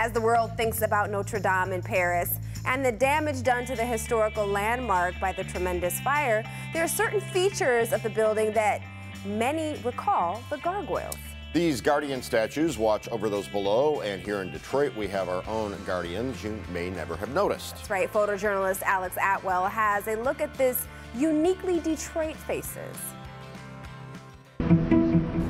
as the world thinks about Notre Dame in Paris and the damage done to the historical landmark by the tremendous fire, there are certain features of the building that many recall the gargoyles. These guardian statues watch over those below, and here in Detroit we have our own guardians you may never have noticed. That's right. Photojournalist Alex Atwell has a look at this uniquely Detroit faces.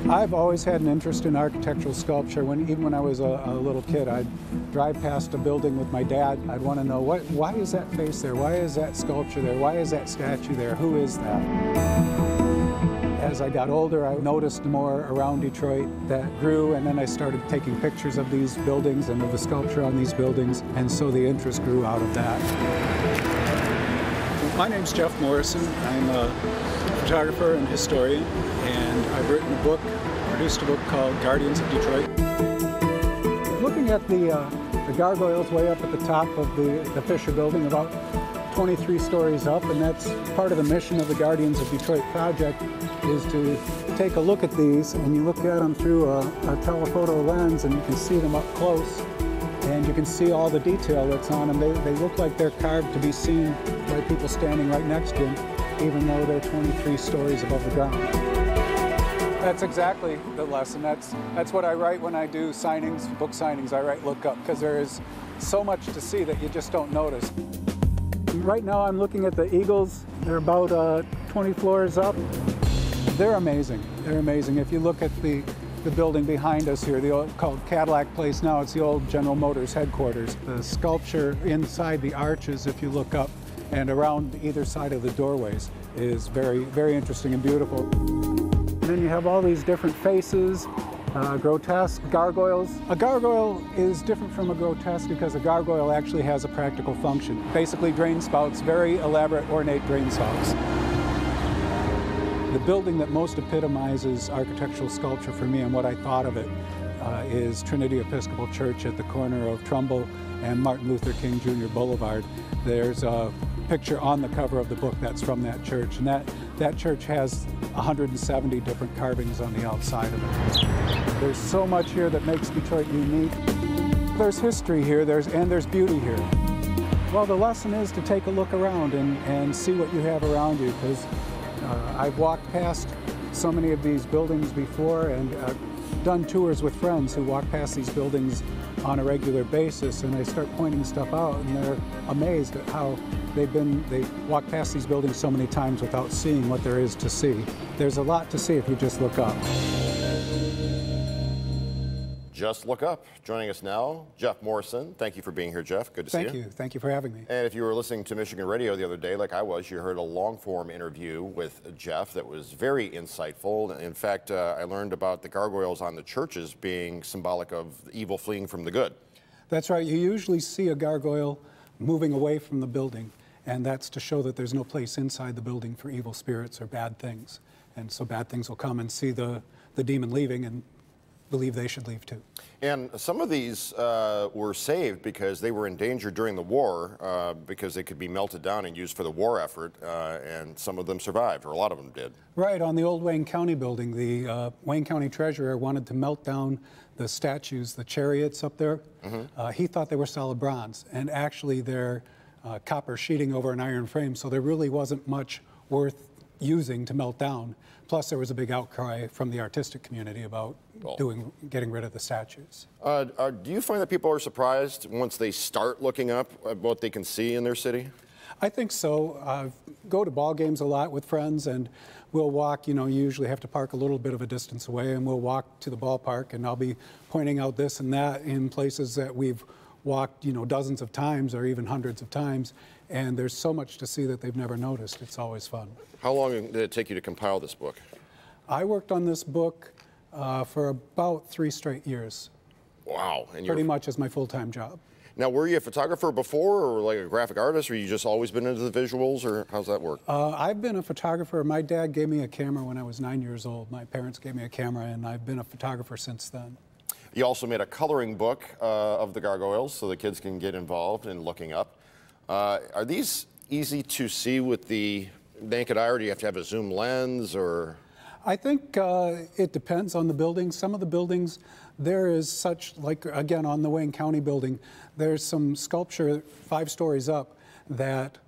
I've always had an interest in architectural sculpture. Even when I was a little kid, I'd drive past a building with my dad. I'd want to know, why is that face there? Why is that sculpture there? Why is that statue there? Who is that? As I got older, I noticed more around Detroit that grew, and then I started taking pictures of these buildings and of the sculpture on these buildings, and so the interest grew out of that. My name's Jeff Morrison. I'm a photographer and historian, and I've written a book, produced a book called Guardians of Detroit. Looking at the gargoyles way up at the top of the Fisher building, about 23 stories up, and that's part of the mission of the Guardians of Detroit project, is to take a look at these, and you look at them through a telephoto lens, and you can see them up close, and you can see all the detail that's on them. They look like they're carved to be seen by people standing right next to them, even though they're 23 stories above the ground. That's exactly the lesson. That's what I write when I do signings, book signings. I write look up, because there is so much to see that you just don't notice. Right now I'm looking at the Eagles. They're about 20 floors up. They're amazing. They're amazing. If you look at the building behind us here, the old, called Cadillac Place now, it's the old General Motors headquarters. The sculpture inside the arches, if you look up, and around either side of the doorways is very, very interesting and beautiful. And then you have all these different faces, grotesque gargoyles. A gargoyle is different from a grotesque because a gargoyle actually has a practical function. Basically drain spouts, very elaborate, ornate drain spouts. The building that most epitomizes architectural sculpture for me and what I thought of it is Trinity Episcopal Church at the corner of Trumbull and Martin Luther King Jr. Boulevard. There's a picture on the cover of the book that's from that church, and that church has 170 different carvings on the outside of it. There's so much here that makes Detroit unique. There's history here, and there's beauty here. Well, the lesson is to take a look around and see what you have around you, because I've walked past so many of these buildings before, and done tours with friends who walk past these buildings on a regular basis, and I start pointing stuff out, and they're amazed at how they walk past these buildings so many times without seeing what there is to see. There's a lot to see if you just look up. Just look up. Joining us now, Jeff Morrison. Thank you for being here, Jeff. Good to see you. Thank you. Thank you for having me. And if you were listening to Michigan Radio the other day, like I was, you heard a long-form interview with Jeff that was very insightful. In fact, I learned about the gargoyles on the churches being symbolic of evil fleeing from the good. That's right. You usually see a gargoyle moving away from the building, and that's to show that there's no place inside the building for evil spirits or bad things. And so bad things will come and see the demon leaving and believe they should leave too. And some of these were saved because they were in danger during the war because they could be melted down and used for the war effort, and some of them survived, or a lot of them did. Right, on the old Wayne County building, the Wayne County treasurer wanted to melt down the statues, the chariots up there. Mm-hmm. He thought they were solid bronze, and actually they're copper sheeting over an iron frame, so there really wasn't much worth using to melt down. Plus, there was a big outcry from the artistic community about getting rid of the statues. Do you find that people are surprised once they start looking up at what they can see in their city? I think so. Go to ball games a lot with friends, and we'll walk, you usually have to park a little bit of a distance away, and we'll walk to the ballpark, and I'll be pointing out this and that in places that we've walked, dozens of times or even hundreds of times, and there's so much to see that they've never noticed. It's always fun. How long did it take you to compile this book? I worked on this book for about 3 straight years. Wow. And pretty much as my full-time job. Now, were you a photographer before, or like a graphic artist, or you just always been into the visuals, or how's that work? I've been a photographer. My dad gave me a camera when I was 9 years old. My parents gave me a camera, and I've been a photographer since then. You also made a coloring book of the gargoyles so the kids can get involved in looking up. Are these easy to see with the naked eye, or do you have to have a zoom lens, or? I think it depends on the building. Some of the buildings, there is such, like again on the Wayne County building, there's some sculpture 5 stories up that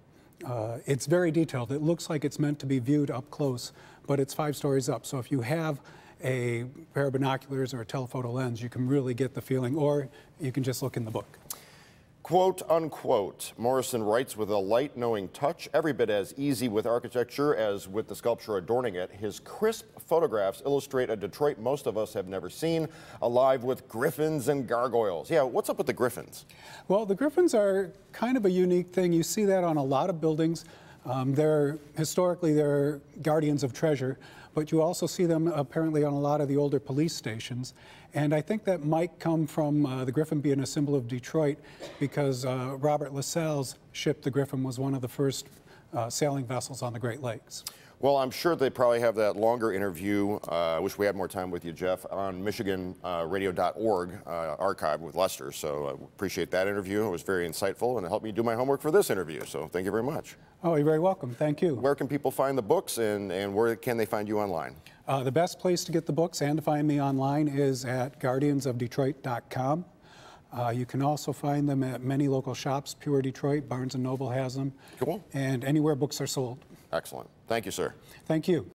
it's very detailed. It looks like it's meant to be viewed up close, but it's 5 stories up. So if you have a pair of binoculars or a telephoto lens, you can really get the feeling, or you can just look in the book. Quote, unquote, Morrison writes with a light, knowing touch, every bit as easy with architecture as with the sculpture adorning it. His crisp photographs illustrate a Detroit most of us have never seen, alive with griffins and gargoyles. Yeah, what's up with the griffins? Well, the griffins are kind of a unique thing. You see that on a lot of buildings. Historically, they're guardians of treasure, but you also see them apparently on a lot of the older police stations. And I think that might come from the Griffin being a symbol of Detroit, because Robert LaSalle's ship, the Griffin, was one of the first sailing vessels on the Great Lakes. Well, I'm sure they probably have that longer interview. I wish we had more time with you, Jeff, on MichiganRadio.org archive with Lester. So I appreciate that interview. It was very insightful, and it helped me do my homework for this interview. So thank you very much. Oh, you're very welcome. Thank you. Where can people find the books, and where can they find you online? The best place to get the books and to find me online is at guardiansofdetroit.com. You can also find them at many local shops. Pure Detroit, Barnes & Noble has them. Cool. And anywhere books are sold. Excellent. Thank you, sir. Thank you.